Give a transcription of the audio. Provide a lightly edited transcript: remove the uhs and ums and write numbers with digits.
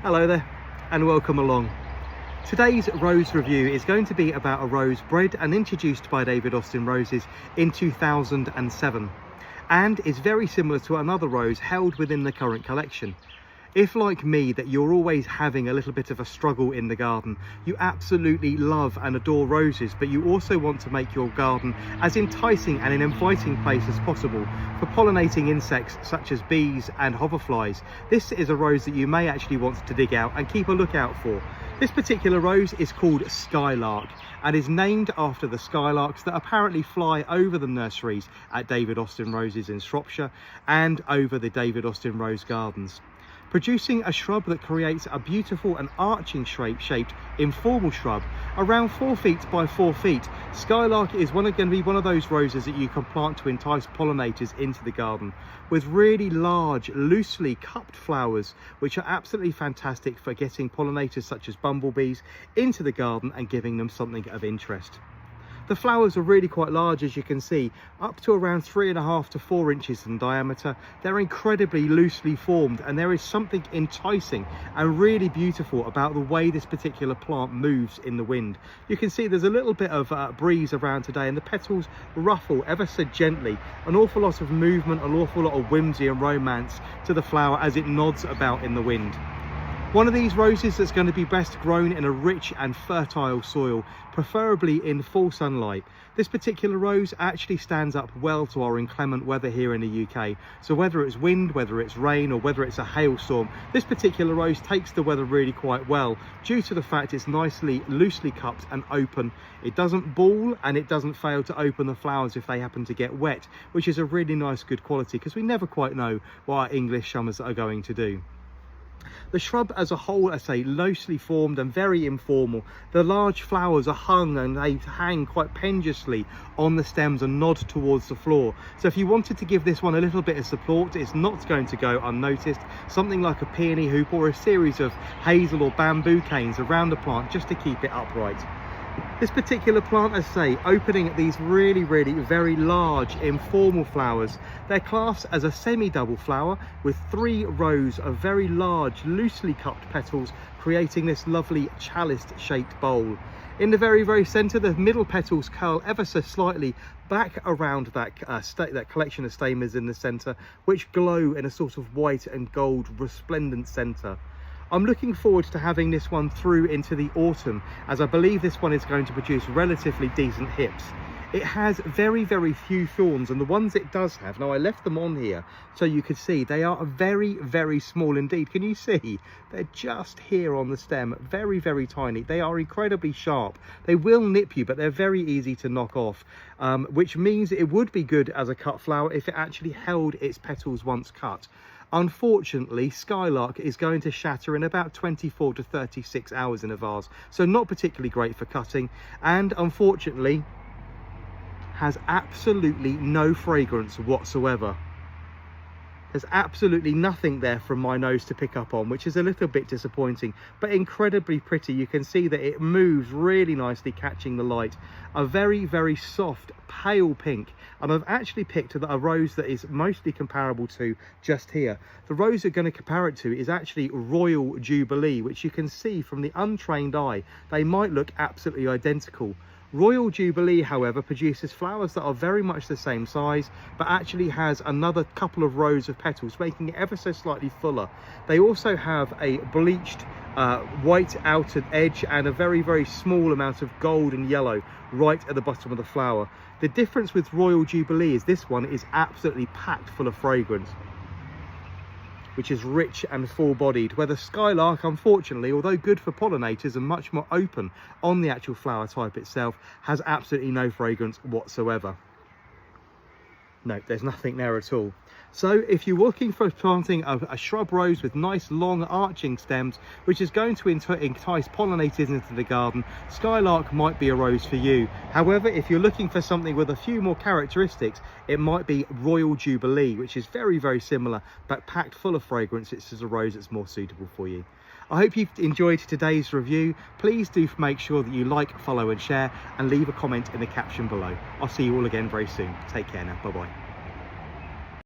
Hello there and welcome along. Today's rose review is going to be about a rose bred and introduced by David Austin Roses in 2007 and is very similar to another rose held within the current collection. If, like me, that you're always having a little bit of a struggle in the garden, you absolutely love and adore roses, but you also want to make your garden as enticing and an inviting place as possible for pollinating insects such as bees and hoverflies, this is a rose that you may actually want to dig out and keep a lookout for. This particular rose is called Skylark and is named after the skylarks that apparently fly over the nurseries at David Austin Roses in Shropshire and over the David Austin Rose Gardens. Producing a shrub that creates a beautiful and arching shaped informal shrub around 4 feet by 4 feet. Skylark is going to be one of those roses that you can plant to entice pollinators into the garden, with really large, loosely cupped flowers, which are absolutely fantastic for getting pollinators such as bumblebees into the garden and giving them something of interest. The flowers are really quite large, as you can see, up to around 3.5 to 4 inches in diameter. They're incredibly loosely formed, and there is something enticing and really beautiful about the way this particular plant moves in the wind. You can see there's a little bit of breeze around today, and the petals ruffle ever so gently. An awful lot of movement, an awful lot of whimsy and romance to the flower as it nods about in the wind. One of these roses that's going to be best grown in a rich and fertile soil, preferably in full sunlight. This particular rose actually stands up well to our inclement weather here in the UK. So whether it's wind, whether it's rain, or whether it's a hailstorm, this particular rose takes the weather really quite well due to the fact it's nicely, loosely cupped and open. It doesn't ball and it doesn't fail to open the flowers if they happen to get wet, which is a really nice good quality because we never quite know what our English summers are going to do. The shrub as a whole, I say, loosely formed and very informal. The large flowers are hung and they hang quite pendulously on the stems and nod towards the floor. So if you wanted to give this one a little bit of support, it's not going to go unnoticed. Something like a peony hoop or a series of hazel or bamboo canes around the plant just to keep it upright. This particular plant, as I say, opening at these really very large informal flowers. They're classed as a semi-double flower with 3 rows of very large loosely cupped petals, creating this lovely chaliced shaped bowl. In the very centre, the middle petals curl ever so slightly back around that collection of stamens in the centre, which glow in a sort of white and gold resplendent centre. I'm looking forward to having this one through into the autumn, as I believe this one is going to produce relatively decent hips. It has very few thorns, and the ones it does have, now I left them on here so you could see, they are very small indeed. Can you see? They're just here on the stem, very tiny. They are incredibly sharp. They will nip you, but they're very easy to knock off, which means it would be good as a cut flower if it actually held its petals once cut. Unfortunately, Skylark is going to shatter in about 24 to 36 hours in a vase, so not particularly great for cutting, and unfortunately has absolutely no fragrance whatsoever. There's absolutely nothing there from my nose to pick up on, which is a little bit disappointing, but incredibly pretty. You can see that it moves really nicely, catching the light. A very soft pale pink, and I've actually picked a rose that is mostly comparable to just here. The rose we're going to compare it to is actually Royal Jubilee, which you can see from the untrained eye. They might look absolutely identical. Royal Jubilee, however, produces flowers that are very much the same size, but actually has another couple of rows of petals, making it ever so slightly fuller. They also have a bleached white outer edge and a very small amount of gold and yellow right at the bottom of the flower. The difference with Royal Jubilee is this one is absolutely packed full of fragrance, which is rich and full-bodied, where the Skylark, unfortunately, although good for pollinators and much more open on the actual flower type itself, has absolutely no fragrance whatsoever. No, there's nothing there at all. So if you're looking for planting a shrub rose with nice long arching stems, which is going to entice pollinators into the garden, Skylark might be a rose for you. However, if you're looking for something with a few more characteristics, it might be Royal Jubilee, which is very similar, but packed full of fragrance. It's just a rose that's more suitable for you. I hope you've enjoyed today's review. Please do make sure that you like, follow and share, and leave a comment in the caption below. I'll see you all again very soon. Take care now. Bye bye.